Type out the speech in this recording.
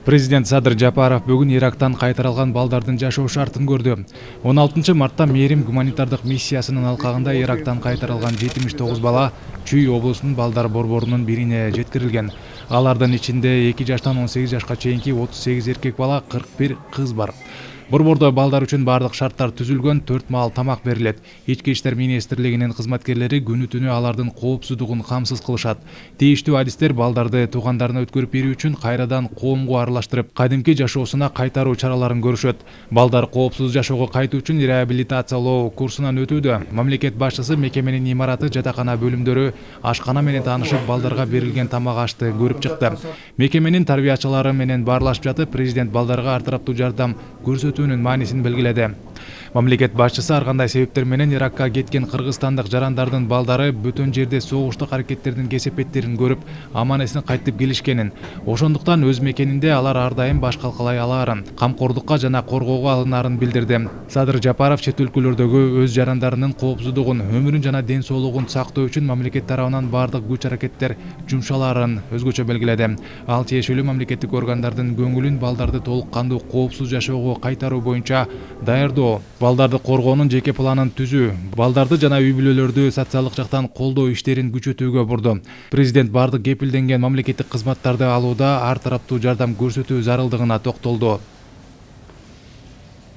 Президент Садыр Жапаров бүгін Ирактан кайтарылган балдардын жашоо шартын көрдү. 16 мартта Мээрим гуманитардык миссиясынын алкагында Ирактан кайтарылган 79 бала Чүй облусунун балдар борборунун бирине жеткирилген. Алардын ичинде 2 жаштан 18 жашка чейинки 38 эркек бала, 41 кыз бар. Борбордо балдар үчүн бардык шарттар түзүлгөн, 4 маал тамак берилет. Ички иштер министрлигинин кызматкерлери күнү-түнү алардын коопсуздугун камсыз кылышат. Тийиштүү адистер балдарды туугандарына өткөрүп берүү үчүн кайрадан коомго аралаштырып, кадимки жашоосуна кайтаруу чараларын көрүшөт. Балдар коопсуз жашоого кайтуу үчүн реабилитациялоо курсунан өтүүдө. Мамлекет башчысы мекеменин имараты, жатакана бөлүмдөрү, ашкана менен таанышып, балдарга берилген тамак ашты көрүп чыкты. Мекеменин тарбиячылары менен баарлашып жатып, президент балдарга ар тараптуу жардам көрсөтүүнүн маанисин белгиледи. Мамлекет башчысы ар кандай себептер менен Иракка кеткен кыргызстандык жарандардын балдары бүтөн жерде согуштук аракеттердин кесепеттерин көрүп, аман-эсин кайтып келишкенин, ошондуктан өз мекенинде алар ар дайым баш калкалай алаарын, камкордукка жана коргоого алынаарын билдирди. Садыр Жапаров чет өлкөлөрдөгү өз жарандарынын коопсуздугун, өмүрүн жана ден соолугун сактоо үчүн мамлекет тарабынан бардык күч-аракеттер жумшалаарын өзгөчө белгиледи. Ал тиешелүү мамлекеттик органдардын көңүлүн балдарды толук кандуу коопсуз жашоого кайтаруу боюнча даярдоо, балдарды коргоонун жеке планын түзүү, балдарды жана үй бүлөлөрдү социалдык жактан колдоо иштерин күчөтүүгө бурду. Президент бардык кепилденген мамлекеттик кызматтарды алууда ар тараптуу жардам көрсөтүү зарылдыгына токтолду.